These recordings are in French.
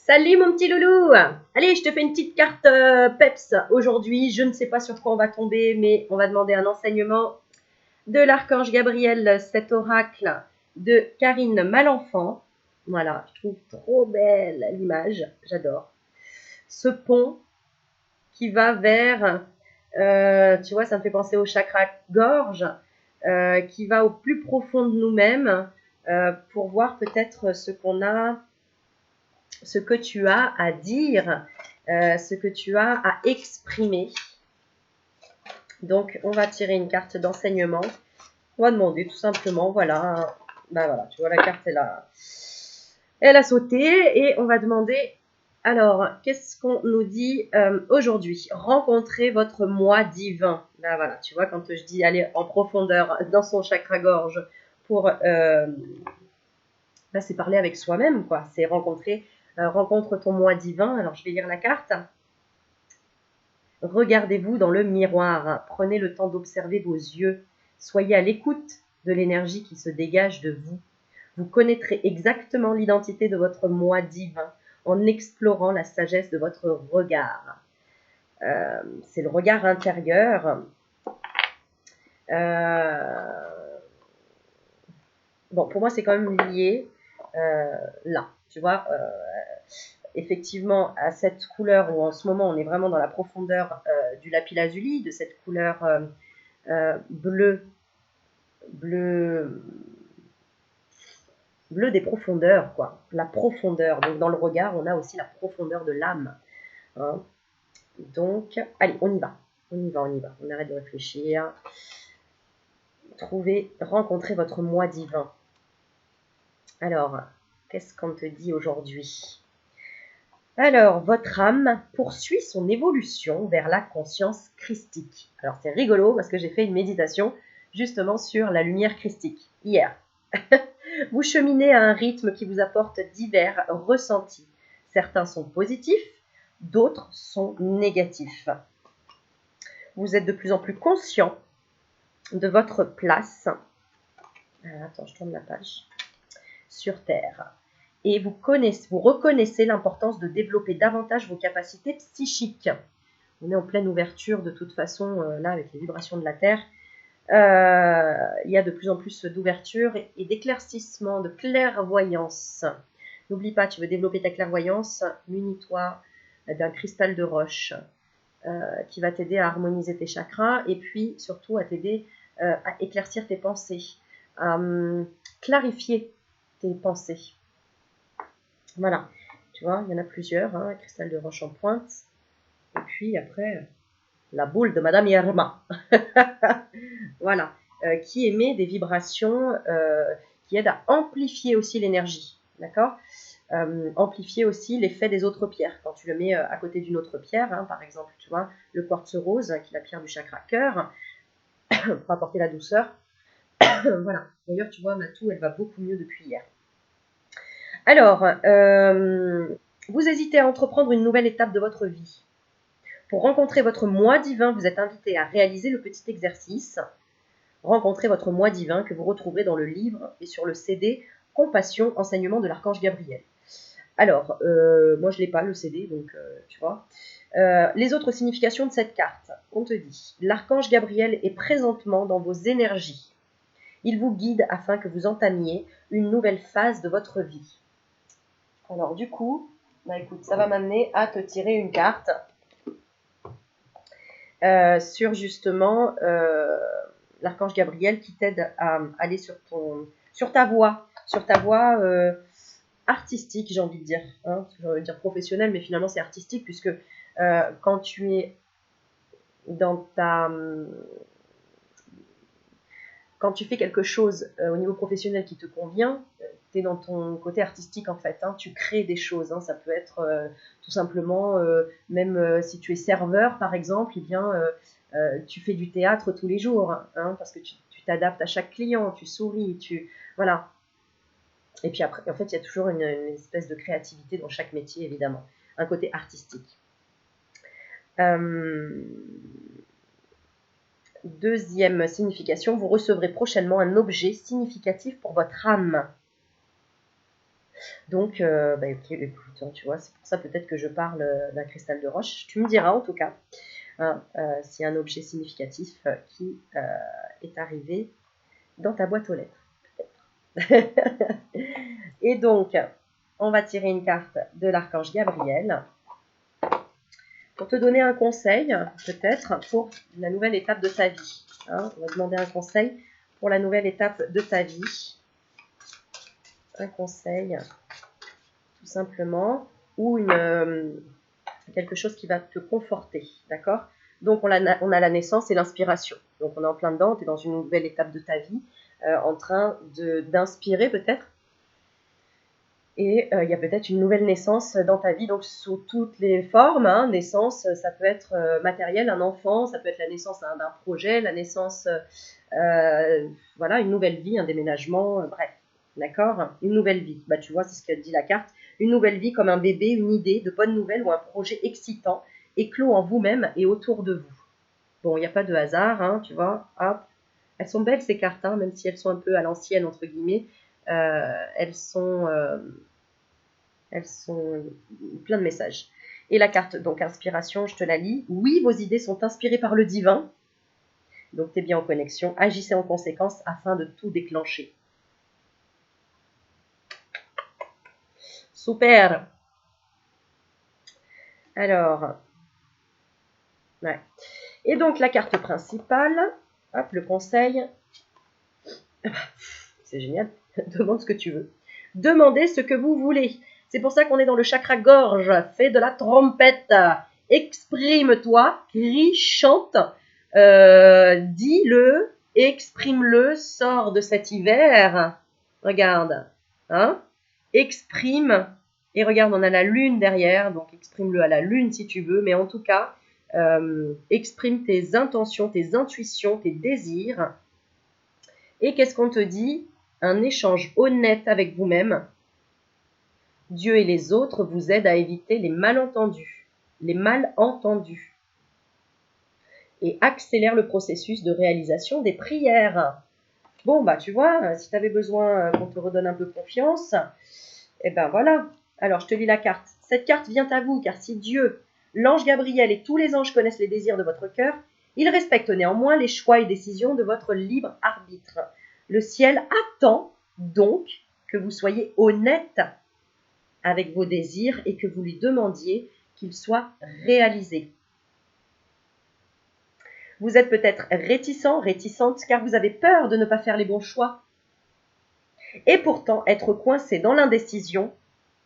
Salut mon petit loulou. Allez, je te fais une petite carte peps aujourd'hui. Je ne sais pas sur quoi on va tomber, mais on va demander un enseignement de l'archange Gabriel, cet oracle de Karine Malenfant. Voilà, je trouve trop belle l'image, j'adore. Ce pont qui va vers, tu vois, ça me fait penser au chakra gorge, qui va au plus profond de nous-mêmes pour voir peut-être ce que tu as à dire, ce que tu as à exprimer. Donc, on va tirer une carte d'enseignement. On va demander tout simplement, voilà, ben voilà, tu vois, la carte, elle a sauté et on va demander, alors, qu'est-ce qu'on nous dit aujourd'hui? Rencontrez votre moi divin. Ben voilà, tu vois, quand je dis aller en profondeur dans son chakra-gorge pour, ben c'est parler avec soi-même, quoi. C'est rencontre ton moi divin. Alors, je vais lire la carte. Regardez-vous dans le miroir, prenez le temps d'observer vos yeux, soyez à l'écoute de l'énergie qui se dégage de vous. Vous connaîtrez exactement l'identité de votre moi divin en explorant la sagesse de votre regard. C'est le regard intérieur. Bon, pour moi, c'est quand même lié là, tu vois. Effectivement, à cette couleur où en ce moment on est vraiment dans la profondeur du lapis-lazuli, de cette couleur bleu des profondeurs, quoi. La profondeur. Donc dans le regard, on a aussi la profondeur de l'âme. Hein. Donc, allez, on y va. On arrête de réfléchir. Rencontrez votre moi divin. Alors, qu'est-ce qu'on te dit aujourd'hui? Alors, votre âme poursuit son évolution vers la conscience christique. Alors, c'est rigolo parce que j'ai fait une méditation justement sur la lumière christique hier. Vous cheminez à un rythme qui vous apporte divers ressentis. Certains sont positifs, d'autres sont négatifs. Vous êtes de plus en plus conscient de votre place. Attends, je tourne la page. Sur Terre. Et vous reconnaissez l'importance de développer davantage vos capacités psychiques. On est en pleine ouverture de toute façon, là, avec les vibrations de la Terre. Il y a de plus en plus d'ouverture et d'éclaircissement, de clairvoyance. N'oublie pas, tu veux développer ta clairvoyance, munis-toi d'un cristal de roche qui va t'aider à harmoniser tes chakras et puis surtout à t'aider à éclaircir tes pensées, à clarifier tes pensées. Voilà, tu vois, il y en a plusieurs, hein, cristal de roche en pointe. Et puis après, la boule de Madame Irma. Voilà, qui émet des vibrations qui aident à amplifier aussi l'énergie, d'accord? Amplifier aussi l'effet des autres pierres. Quand tu le mets à côté d'une autre pierre, hein, par exemple, tu vois, le quartz rose, qui est la pierre du chakra cœur, pour apporter la douceur. Voilà, d'ailleurs, tu vois, ma toux, elle va beaucoup mieux depuis hier. Alors, vous hésitez à entreprendre une nouvelle étape de votre vie. Pour rencontrer votre moi divin, vous êtes invité à réaliser le petit exercice. Rencontrez votre moi divin que vous retrouverez dans le livre et sur le CD Compassion, enseignement de l'archange Gabriel. Alors, moi je l'ai pas le CD, donc tu vois. Les autres significations de cette carte, on te dit, l'archange Gabriel est présentement dans vos énergies. Il vous guide afin que vous entamiez une nouvelle phase de votre vie. Alors du coup, bah écoute, ça va m'amener à te tirer une carte sur justement l'archange Gabriel qui t'aide à aller sur ta voie artistique, j'ai envie de dire, hein, j'ai envie de dire professionnelle, mais finalement c'est artistique puisque quand tu es dans quand tu fais quelque chose au niveau professionnel qui te convient, tu es dans ton côté artistique en fait, hein, tu crées des choses, hein, ça peut être tout simplement, même si tu es serveur par exemple, eh bien, tu fais du théâtre tous les jours, hein, parce que tu t'adaptes à chaque client, tu souris, voilà. Et puis après, en fait, il y a toujours une espèce de créativité dans chaque métier, évidemment, un côté artistique. Deuxième signification, vous recevrez prochainement un objet significatif pour votre âme. Donc, ok, écoute, hein, tu vois, c'est pour ça peut-être que je parle d'un cristal de roche. Tu me diras en tout cas, hein, s'il y a un objet significatif qui est arrivé dans ta boîte aux lettres. Et donc, on va tirer une carte de l'archange Gabriel pour te donner un conseil, peut-être, pour la nouvelle étape de ta vie. Hein, on va demander un conseil pour la nouvelle étape de ta vie. Un conseil, tout simplement, ou quelque chose qui va te conforter, d'accord? Donc, on a la naissance et l'inspiration. Donc, on est en plein dedans, tu es dans une nouvelle étape de ta vie, en train d'inspirer peut-être. Et il y a peut-être une nouvelle naissance dans ta vie, donc sous toutes les formes. Hein. Naissance, ça peut être matériel, un enfant, ça peut être la naissance d'un projet, la naissance, voilà, une nouvelle vie, un déménagement, bref, d'accord? Une nouvelle vie, bah, tu vois, c'est ce que dit la carte. Une nouvelle vie comme un bébé, une idée, de bonnes nouvelles ou un projet excitant, éclos en vous-même et autour de vous. Bon, il n'y a pas de hasard, hein, tu vois, hop. Elles sont belles ces cartes, hein, même si elles sont un peu à l'ancienne, entre guillemets. Elles sont plein de messages. Et la carte, donc inspiration, je te la lis. Oui, vos idées sont inspirées par le divin. Donc, tu es bien en connexion. Agissez en conséquence afin de tout déclencher. Super. Alors, ouais. Et donc, la carte principale, hop, le conseil. C'est génial. Demande ce que tu veux. Demandez ce que vous voulez. C'est pour ça qu'on est dans le chakra gorge. Fais de la trompette. Exprime-toi, crie, chante. Dis-le, exprime-le, sors de cet hiver. Regarde. Hein? Exprime. Et regarde, on a la lune derrière. Donc exprime-le à la lune si tu veux. Mais en tout cas, exprime tes intentions, tes intuitions, tes désirs. Et qu'est-ce qu'on te dit? Un échange honnête avec vous-même. Dieu et les autres vous aident à éviter les malentendus, et accélère le processus de réalisation des prières. Bon, bah tu vois, si tu avais besoin qu'on te redonne un peu confiance, eh ben voilà. Alors, je te lis la carte. Cette carte vient à vous, car si Dieu, l'ange Gabriel et tous les anges connaissent les désirs de votre cœur, ils respectent néanmoins les choix et décisions de votre libre arbitre. Le ciel attend donc que vous soyez honnête avec vos désirs et que vous lui demandiez qu'ils soient réalisés. Vous êtes peut-être réticente, car vous avez peur de ne pas faire les bons choix. Et pourtant, être coincé dans l'indécision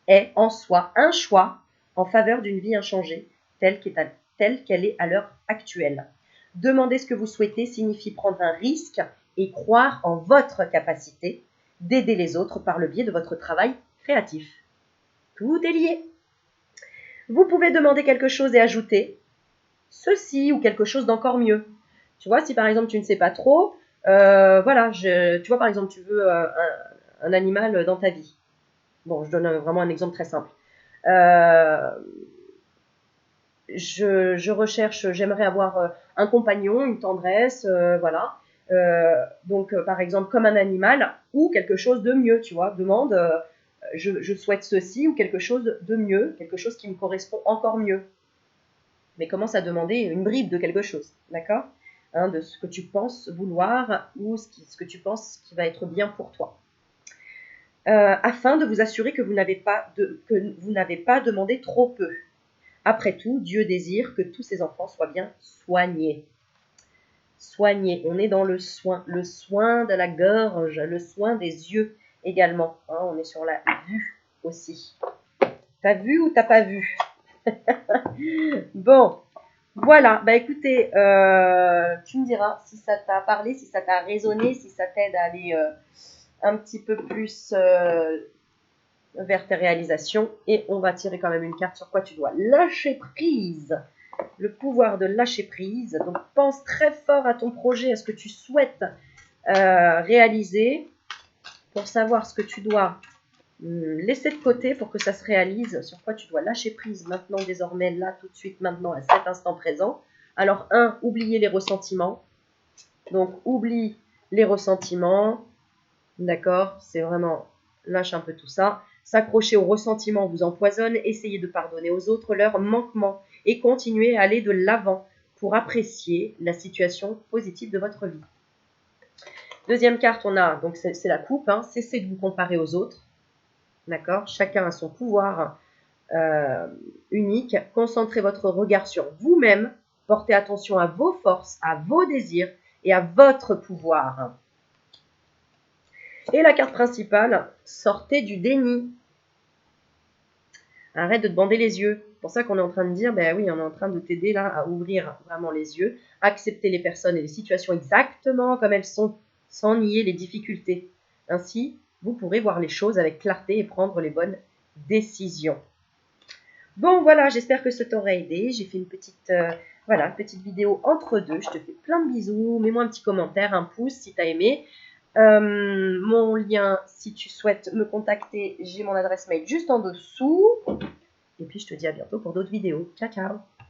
est en soi un choix en faveur d'une vie inchangée, telle qu'elle est à l'heure actuelle. Demander ce que vous souhaitez signifie prendre un risque et croire en votre capacité d'aider les autres par le biais de votre travail créatif. Tout est lié. Vous pouvez demander quelque chose et ajouter ceci ou quelque chose d'encore mieux. Tu vois, si par exemple tu ne sais pas trop, voilà, tu vois par exemple tu veux un animal dans ta vie. Bon, je donne vraiment un exemple très simple. Je recherche, j'aimerais avoir un compagnon, une tendresse, voilà. Donc, par exemple, comme un animal ou quelque chose de mieux, tu vois. Demande, je souhaite ceci ou quelque chose de mieux, quelque chose qui me correspond encore mieux. Mais commence à demander une bribe de quelque chose, d'accord, hein, de ce que tu penses vouloir ou ce que tu penses qui va être bien pour toi. Afin de vous assurer que vous n'avez pas demandé trop peu. Après tout, Dieu désire que tous ses enfants soient bien soignés. Soignés, on est dans le soin de la gorge, le soin des yeux également. Hein, on est sur la vue aussi. T'as vu ou t'as pas vu? Bon, voilà. Bah écoutez, tu me diras si ça t'a parlé, si ça t'a résonné, si ça t'aide à aller un petit peu plus vers tes réalisations. Et on va tirer quand même une carte sur quoi tu dois lâcher prise. Le pouvoir de lâcher prise. Donc pense très fort à ton projet, à ce que tu souhaites réaliser, pour savoir ce que tu dois laisser de côté pour que ça se réalise, sur quoi tu dois lâcher prise maintenant, désormais, là, tout de suite, maintenant, à cet instant présent. Alors, oublier les ressentiments. Donc, oublie les ressentiments. D'accord? C'est vraiment, lâche un peu tout ça. S'accrocher au ressentiment vous empoisonne. Essayez de pardonner aux autres leurs manquements et continuez à aller de l'avant pour apprécier la situation positive de votre vie. Deuxième carte, on a, donc c'est la coupe, hein, cessez de vous comparer aux autres. D'accord? Chacun a son pouvoir unique. Concentrez votre regard sur vous-même. Portez attention à vos forces, à vos désirs et à votre pouvoir. Et la carte principale, sortez du déni. Arrête de te bander les yeux. C'est pour ça qu'on est en train de dire, ben oui, on est en train de t'aider là à ouvrir vraiment les yeux, accepter les personnes et les situations exactement comme elles sont, sans nier les difficultés. Ainsi, vous pourrez voir les choses avec clarté et prendre les bonnes décisions. Bon, voilà, j'espère que ça t'aurait aidé. J'ai fait une petite, petite vidéo entre deux. Je te fais plein de bisous. Mets-moi un petit commentaire, un pouce si tu as aimé. Mon lien, si tu souhaites me contacter, j'ai mon adresse mail juste en dessous. Et puis, je te dis à bientôt pour d'autres vidéos. Ciao, ciao!